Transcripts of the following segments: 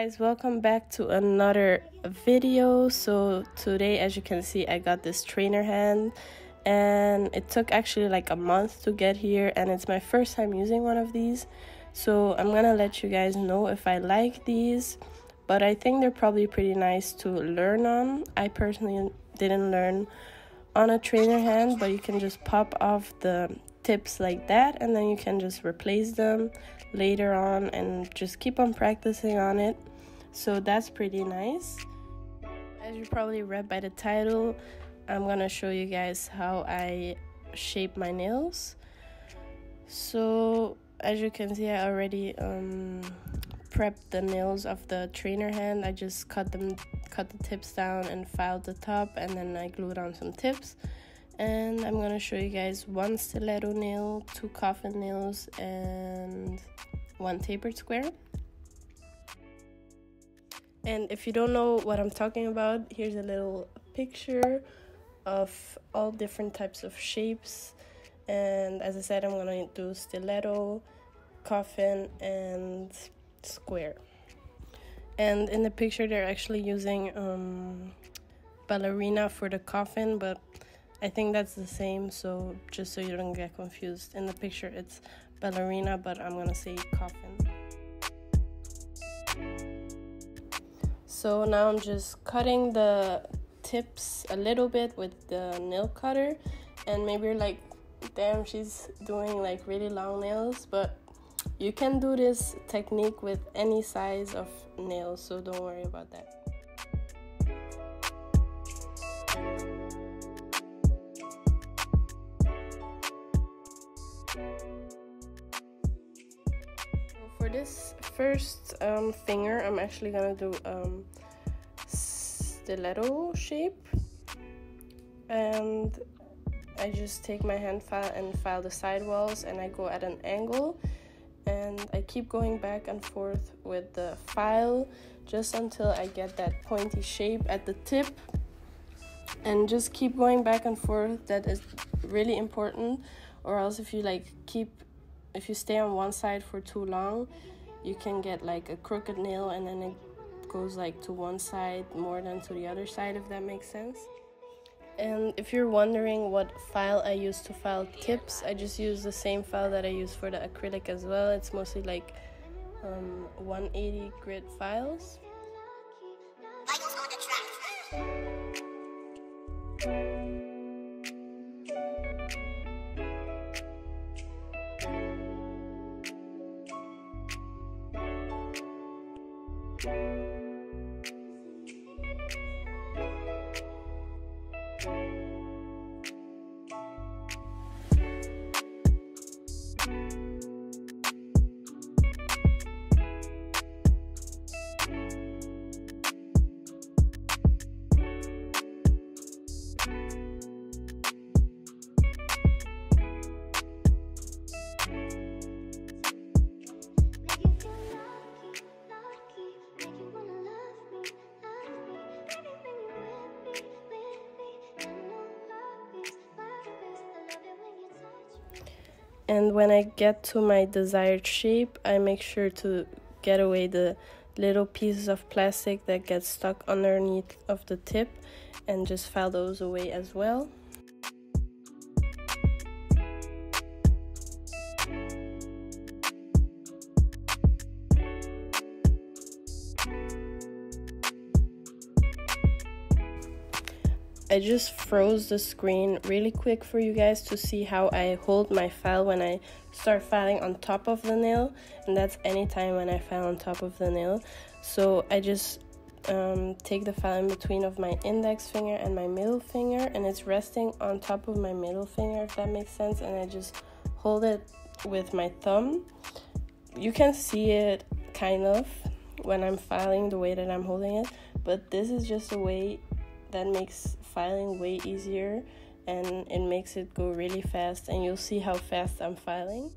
guys, welcome back to another video. So today, as you can see, I got this trainer hand and it took actually like a month to get here, and it's my first time using one of these. So I'm gonna let you guys know if I like these, but I think they're probably pretty nice to learn on. I personally didn't learn on a trainer hand, but you can just pop off the tips like that and then you can just replace them later on and just keep on practicing on it. So that's pretty nice. As you probably read by the title, I'm gonna show you guys how I shape my nails. So as you can see, I already prepped the nails of the trainer hand. I just cut the tips down and filed the top, and then I glued on some tips. And I'm gonna show you guys one stiletto nail, two coffin nails, and one tapered square. And if you don't know what I'm talking about, here's a little picture of all different types of shapes. And as I said, I'm gonna do stiletto, coffin, and square. And in the picture, they're actually using ballerina for the coffin, but I think that's the same, so just so you don't get confused. In the picture, it's ballerina, but I'm gonna say coffin. So now I'm just cutting the tips a little bit with the nail cutter, and maybe you're like, damn, she's doing like really long nails, but you can do this technique with any size of nails, so don't worry about that. For this first finger, I'm actually gonna do stiletto shape, and I just take my hand file and file the sidewalls, and I go at an angle, and I keep going back and forth with the file just until I get that pointy shape at the tip, and just keep going back and forth. That is really important, or else if you stay on one side for too long, you can get like a crooked nail, and then it goes like to one side more than to the other side, if that makes sense. And if you're wondering what file I use to file tips, I just use the same file that I use for the acrylic as well. It's mostly like 180 grit files. And when I get to my desired shape, I make sure to get away the little pieces of plastic that get stuck underneath of the tip, and just file those away as well. I just froze the screen really quick for you guys to see how I hold my file when I start filing on top of the nail, and that's anytime when I file on top of the nail. So I just take the file in between of my index finger and my middle finger, and it's resting on top of my middle finger, if that makes sense, and I just hold it with my thumb. You can see it kind of when I'm filing the way that I'm holding it, but this is just a way that makes filing way easier, and it makes it go really fast, and you'll see how fast I'm filing.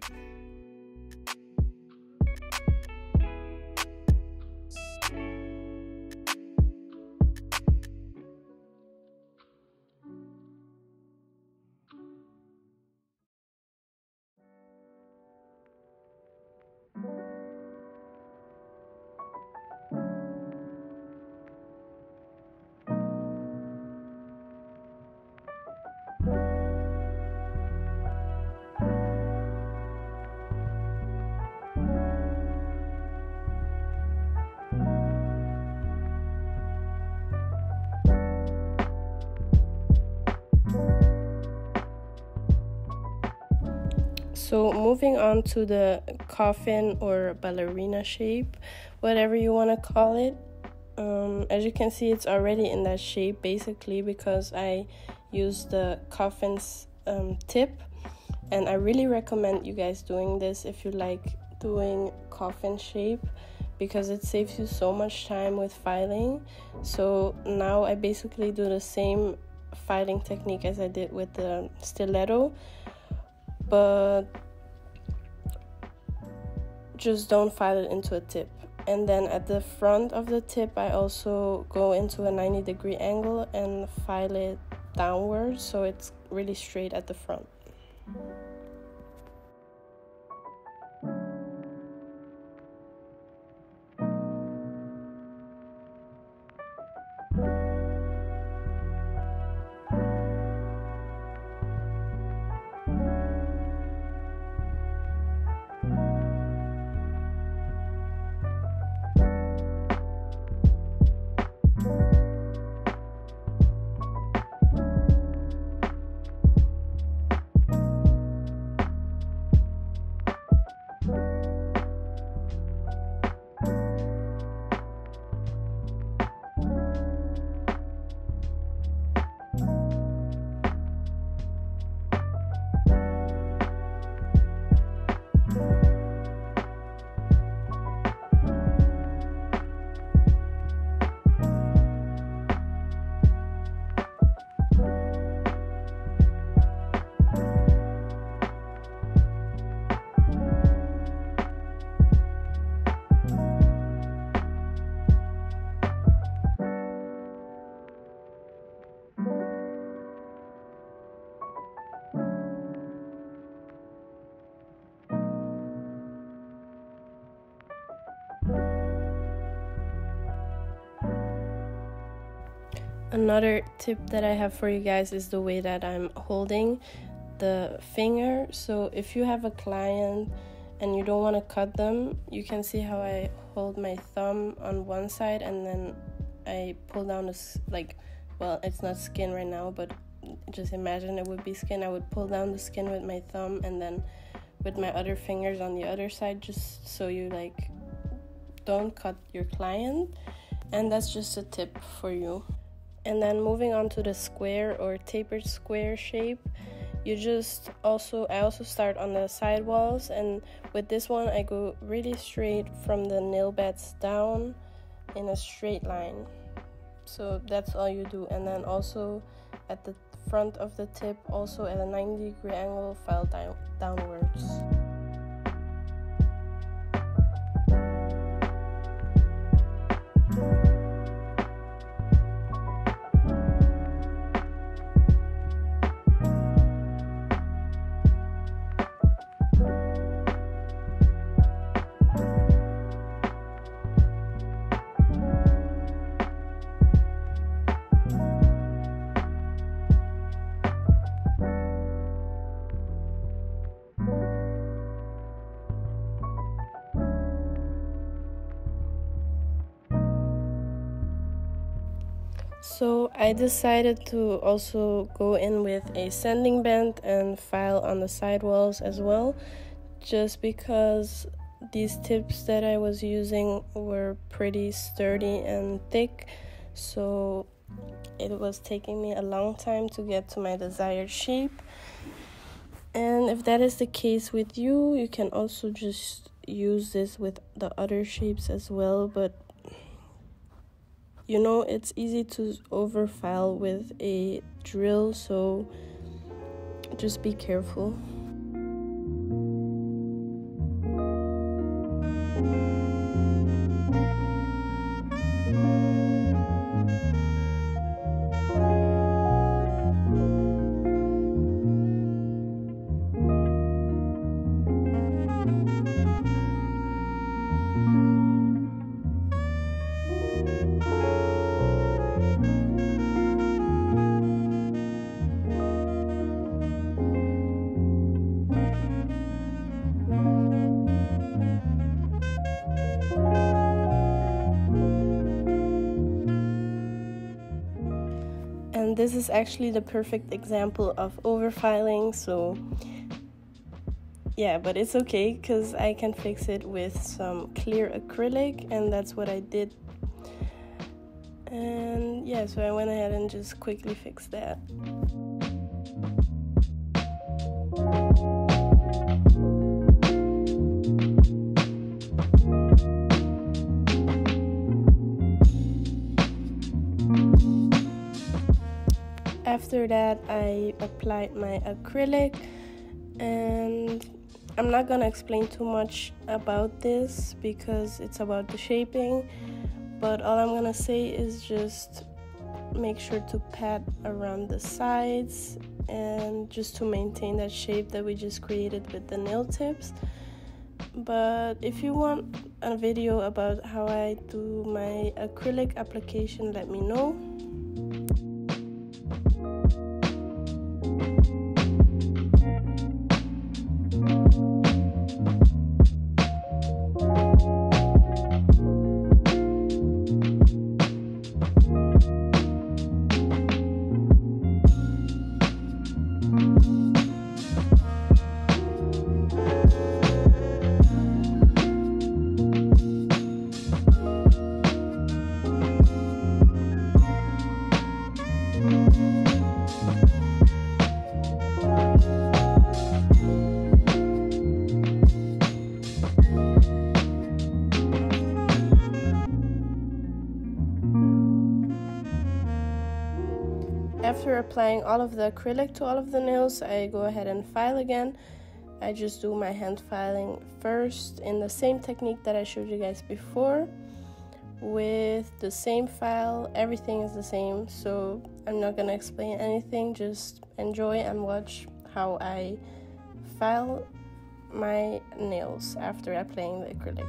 So moving on to the coffin or ballerina shape, whatever you want to call it. As you can see, it's already in that shape basically because I used the coffin's tip, and I really recommend you guys doing this if you like doing coffin shape, because it saves you so much time with filing. So now I basically do the same filing technique as I did with the stiletto, but just don't file it into a tip. And then at the front of the tip, I also go into a 90-degree angle and file it downwards so it's really straight at the front. Another tip that I have for you guys is the way that I'm holding the finger. So if you have a client and you don't want to cut them, you can see how I hold my thumb on one side and then I pull down this, like, well, it's not skin right now, but just imagine it would be skin. I would pull down the skin with my thumb and then with my other fingers on the other side, just so you like don't cut your client. And that's just a tip for you. And then moving on to the square or tapered square shape, I also start on the side walls, and with this one I go really straight from the nail beds down in a straight line. So that's all you do. And then also at the front of the tip, also at a 90-degree angle, file downwards. So I decided to also go in with a sanding band and file on the side walls as well, just because these tips that I was using were pretty sturdy and thick, so it was taking me a long time to get to my desired shape. And if that is the case with you, you can also just use this with the other shapes as well, but you know, it's easy to overfile with a drill, so just be careful. And this is actually the perfect example of overfiling. So Yeah, but it's okay because I can fix it with some clear acrylic, and that's what I did. And yeah, so I went ahead and just quickly fixed that. After that, I applied my acrylic, and I'm not gonna explain too much about this because it's about the shaping, but all I'm gonna say is just make sure to pat around the sides and just to maintain that shape that we just created with the nail tips. But if you want a video about how I do my acrylic application, let me know. After applying all of the acrylic to all of the nails, I go ahead and file again. I just do my hand filing first in the same technique that I showed you guys before. With the same file, everything is the same, so I'm not gonna explain anything. Just enjoy and watch how I file my nails after applying the acrylic.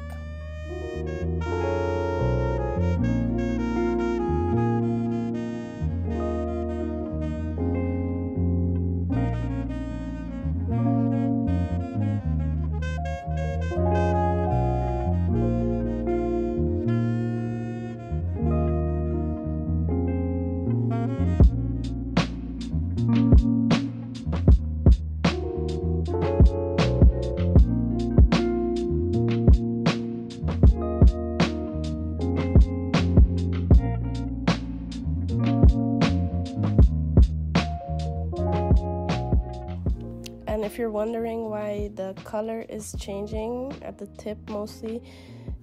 And if you're wondering why the color is changing at the tip, mostly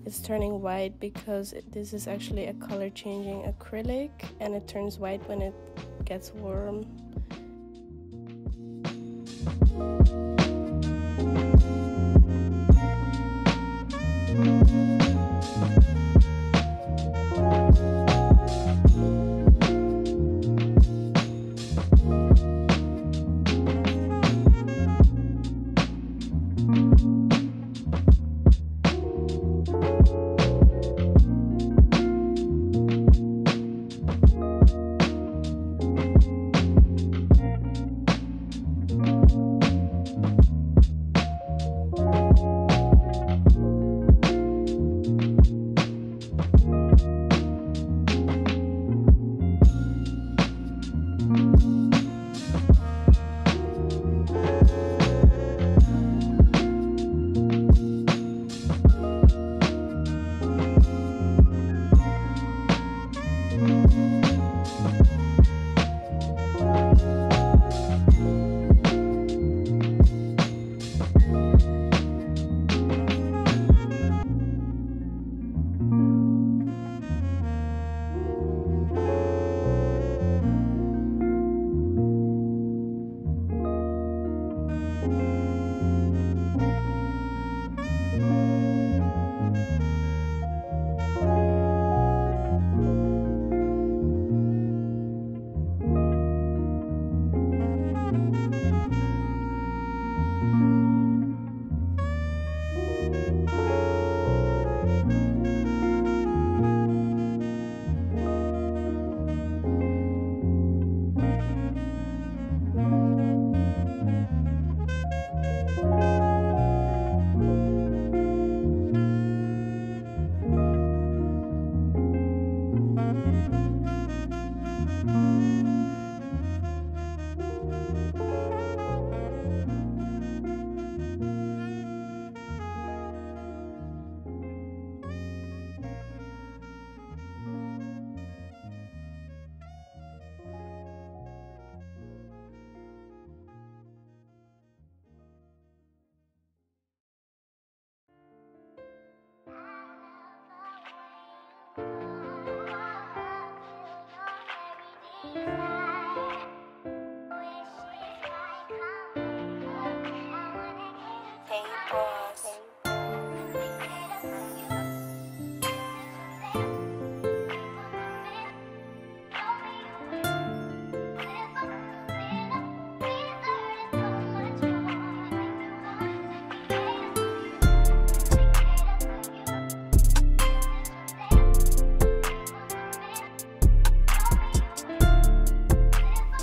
it's turning white because this is actually a color changing acrylic, and it turns white when it gets warm.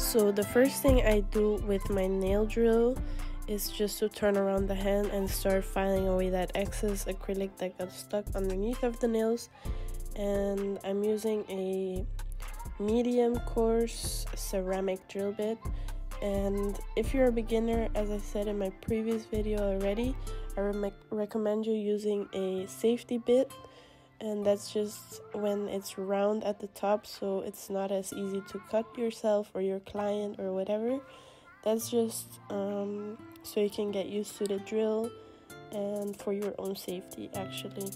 So the first thing I do with my nail drill is just to turn around the hand and start filing away that excess acrylic that got stuck underneath of the nails. And I'm using a medium coarse ceramic drill bit. And if you're a beginner, as I said in my previous video already, I recommend you using a safety bit, and that's just when it's round at the top, so it's not as easy to cut yourself or your client or whatever. That's just so you can get used to the drill and for your own safety actually.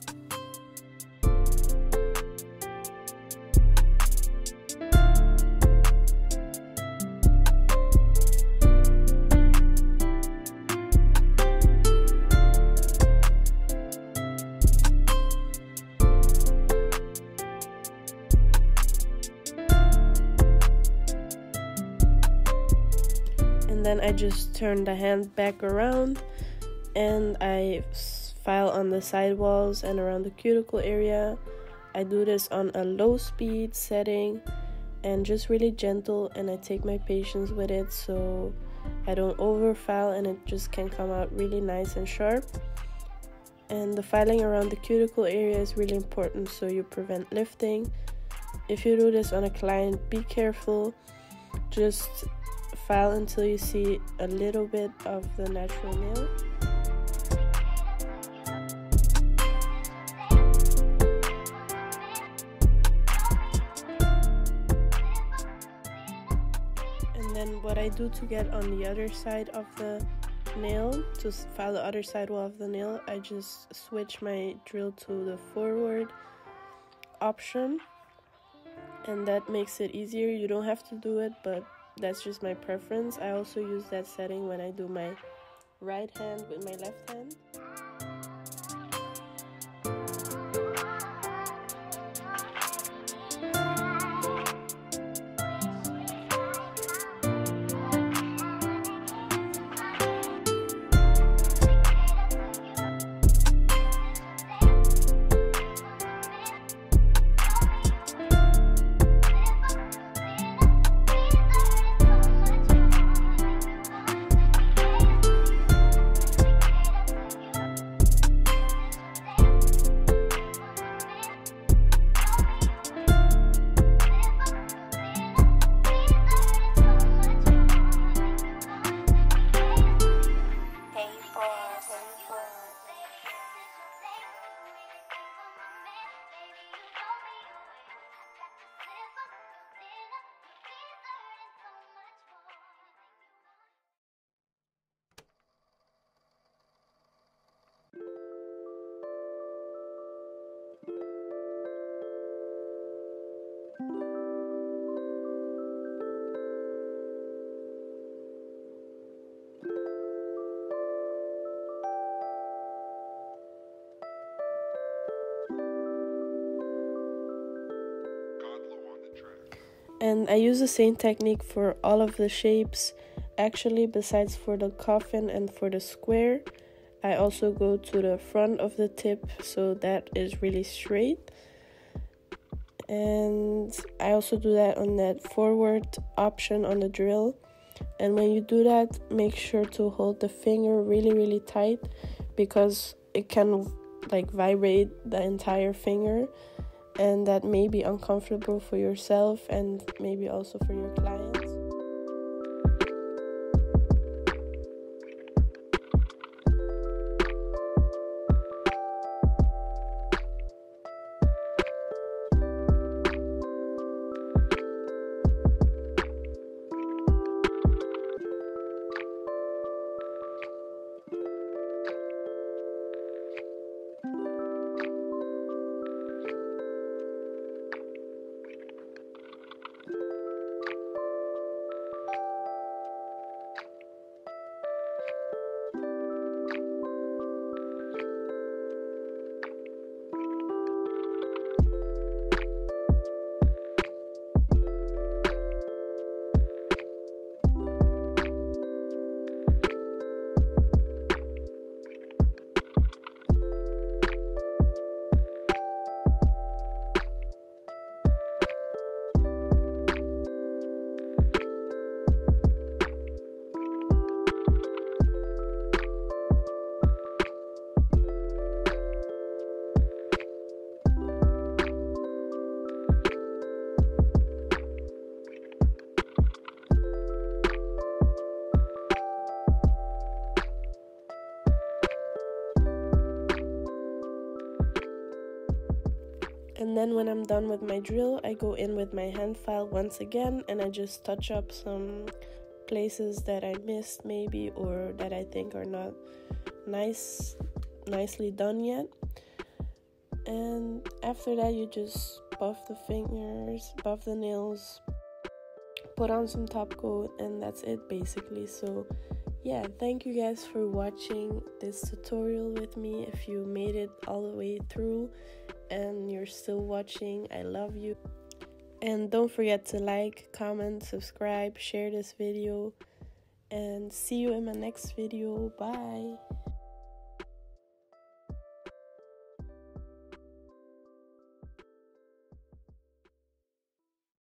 And then I just turn the hand back around and I file on the sidewalls and around the cuticle area. I do this on a low speed setting and just really gentle, and I take my patience with it so I don't over file and it just can come out really nice and sharp. And the filing around the cuticle area is really important so you prevent lifting. If you do this on a client, be careful. Just file until you see a little bit of the natural nail. And then what I do to get on the other side of the nail, to file the other side wall of the nail, I just switch my drill to the forward option, and that makes it easier. You don't have to do it, but that's just my preference. I also use that setting when I do my right hand with my left hand. And I use the same technique for all of the shapes. Actually, besides for the coffin and for the square, I also go to the front of the tip so that is really straight. And I also do that on that forward option on the drill. And when you do that, make sure to hold the finger really tight, because it can like vibrate the entire finger, and that may be uncomfortable for yourself and maybe also for your clients. And then when I'm done with my drill, I go in with my hand file once again, and I just touch up some places that I missed maybe, or that I think are not nicely done yet. And after that, you just buff the fingers, buff the nails, put on some top coat, and that's it basically. So yeah, thank you guys for watching this tutorial with me. If you made it all the way through and you're still watching, I love you. And don't forget to like, comment, subscribe, share this video, and see you in my next video. Bye.